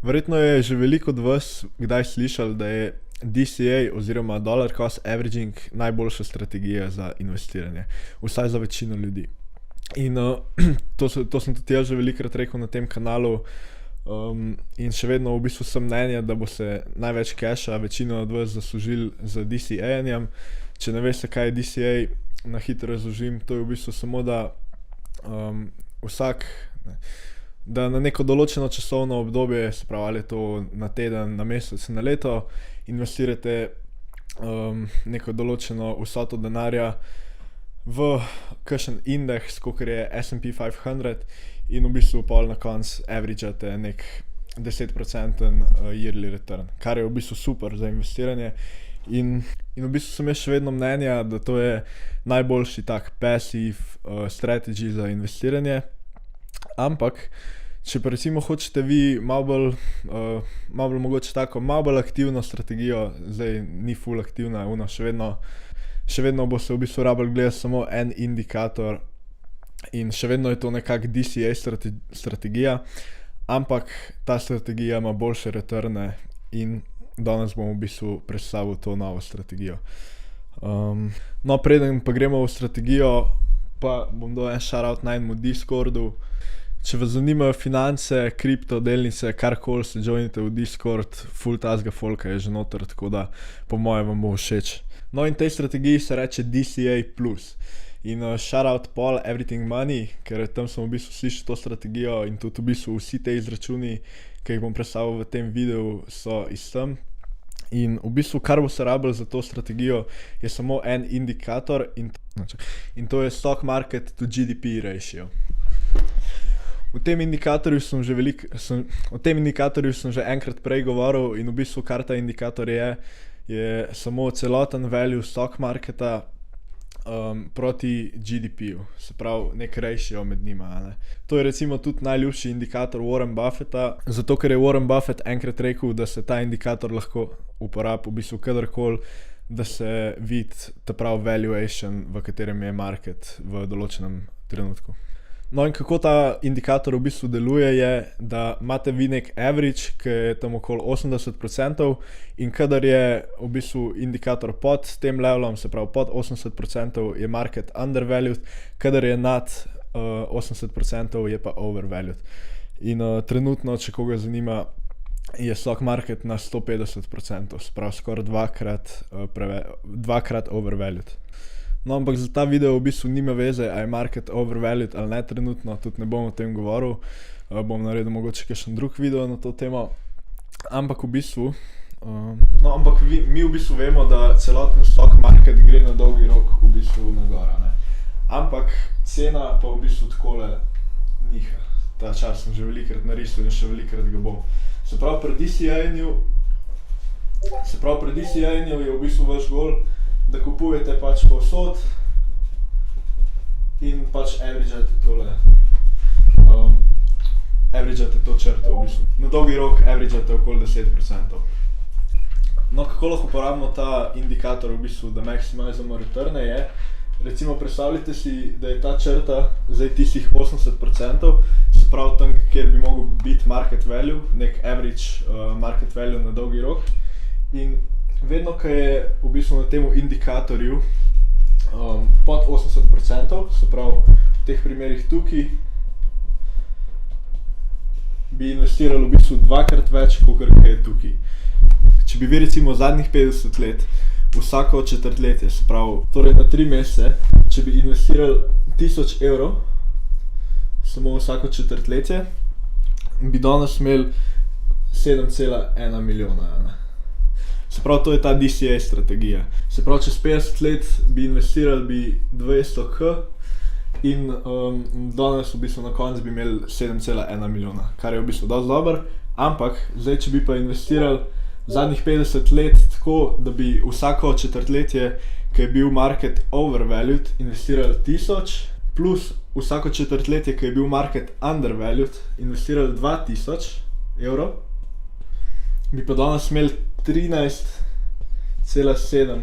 Verjetno je že veliko od vas kdaj slišali, da je DCA oziroma Dollar Cost Averaging najboljša strategija za investiranje, vsaj za večino ljudi. In to sem tudi jaz že velikokrat rekel na tem kanalu, in še vedno v bistvu sem mnenja, da bo se največ casha večina od vas zaslužili z DCA-janjem. Če ne veste, kaj je DCA, na hitro razložim, to je v bistvu samo, da da na neko določeno časovno obdobje, se pravi, ali je to na teden, na mesec, na leto, investirate neko določeno vsoto denarja v kakšen indeks, kakor je S&P 500, in v bistvu pol na koncu averagate nek 10% yearly return, kar je v bistvu super za investiranje. In v bistvu sem jaz še vedno mnenja, da to je najboljši tak passive strategy za investiranje. Ampak, če pa recimo hočete vi malo bolj mogoče tako, malo bolj aktivno strategijo, zdaj ni full aktivna, še vedno boste v bistvu rabili gledati samo en indikator in še vedno je to nekako DCA strategija, ampak ta strategija ima boljše returne in danes bom v bistvu predstavil to novo strategijo. No, preden pa gremo v strategijo, pa bom dal en shoutout najnemu Discordu. Če vas zanimajo finance, kripto, delnice, karkoli, se joinite v Discord, full tazga folka je že noter, tako da po moje vam bo všeč. No, in tej strategiji se reče DCA+. In shoutout Paul Everything Money, ker tam sem v bistvu slišal to strategijo in tudi v bistvu vsi te izračuni, ki jih bom predstavil v tem videu, so iz tam. In v bistvu, kar bo se rabilo za to strategijo, je samo en indikator in to je stock market to GDP ratio. O tem indikatorju sem že enkrat prej govoril in v bistvu, kar ta indikator je samo celoten value stock marketa proti GDP-ju, se pravi nek ratio med njima, ne. To je recimo tudi najljubši indikator Warren Buffetta, zato ker je Warren Buffett enkrat rekel, da se ta indikator lahko uporabi v bistvu kadarkoli, da se vidi ta pravi valuation, v katerem je market v določenem trenutku. No, in kako ta indikator v bistvu deluje je, da imate vi nek average, ki je tam okoli 80% in kadar je v bistvu indikator pod tem levelom, se pravi pod 80%, je market undervalued, kadar je nad 80% je pa overvalued. In trenutno, če koga zanima, je stock market na 150%, se pravi skoraj dvakrat overvalued. No, ampak za ta video v bistvu nima veze, a je market overvalued ali ne trenutno, tudi ne bom o tem govoril, bom naredil mogoče kakšen drug video na to temo, ampak v bistvu, mi v bistvu vemo, da celoten stock market gre na dolgi rok v bistvu nagora, ne. Ampak cena pa v bistvu takole niha. Ta čas sem že velikrat narisal in še velikrat ga bom. Se pravi pri DCA-janju je v bistvu vaš gol, da kupujete pač povsod in pač averagate to črto v bistvu. Na dolgi rok averagate okoli 10%. No, kako lahko uporabimo ta indikator v bistvu, da maximizamo returne je, recimo predstavljajte si, da je ta črta zdaj tistih 80%, se pravi tam, kjer bi mogel biti market value, nek average market value na dolgi rok. In vedno, ko je v bistvu na temu indikatorju pod 80%, se pravi v teh primerih tukaj, bi investirali v bistvu dvakrat več, kakor je tukaj. Če bi vi recimo zadnjih 50 let, vsako četrtletje, se pravi, torej na 3 mesece, če bi investirali 1000 evrov, samo vsako četrtletje, bi danes imeli 7,1 milijona, ne. Se pravi, to je ta DCA strategija. Se pravi, čez 50 let bi investirali bi 200k in danes v bistvu na koncu bi imeli 7,1 milijona, kar je v bistvu dosti dobro, ampak zdaj, če bi pa investirali zadnjih 50 let tako, da bi vsako četrtletje, ki je bil market overvalued, investirali 1000, plus vsako četrtletje, ki je bil market undervalued, investirali 2000 evrov, bi pa danes imeli 13,7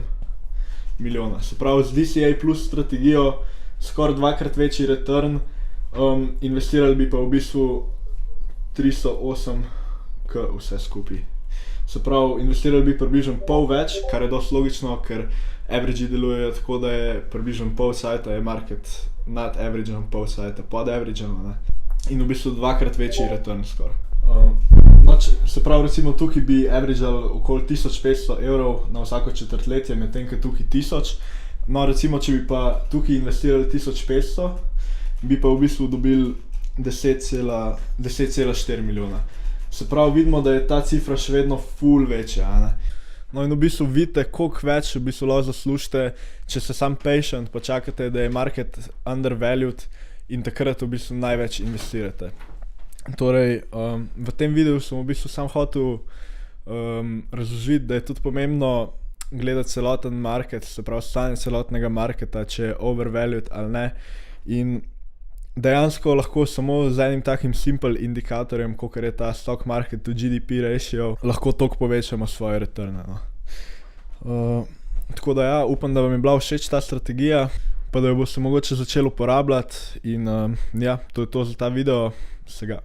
milijona. Se pravi, z DCA plus strategijo skoraj dvakrat večji return, investirali bi pa v bistvu 308 k vse skupaj. Se pravi, investirali bi približno pol več, kar je dosti logično, ker averagi delujejo tako, da je približno pol sajta je market nad averagem, pol sajta pod averagem, ne. In v bistvu dvakrat večji return skoraj. Se pravi, recimo tukaj bi averagali okoli 1500 evrov na vsako četrtletje, medtem ko tukaj 1000. No, recimo, če bi pa tukaj investirali 1500, bi pa v bistvu dobili 10,4 milijona. Se pravi, vidimo, da je ta cifra še vedno ful večja, ne. No in v bistvu vidite, koliko več v bistvu lahko zaslužite, če ste sam patient, pa čakate, da je market undervalued in takrat v bistvu največ investirate. Torej, v tem videu sem v bistvu sam hotel razložiti, da je tudi pomembno gledati celoten market, se pravi stanje celotnega marketa, če je overvalued ali ne. In dejansko lahko samo z enim takim simple indikatorjem, kakor je ta stock market to GDP ratio, lahko toliko povečamo svoje returne, no. Tako da ja, upam, da vam je bila všeč ta strategija, pa da jo boste mogoče začeli uporabljati in ja, to je to za ta video. Se ga.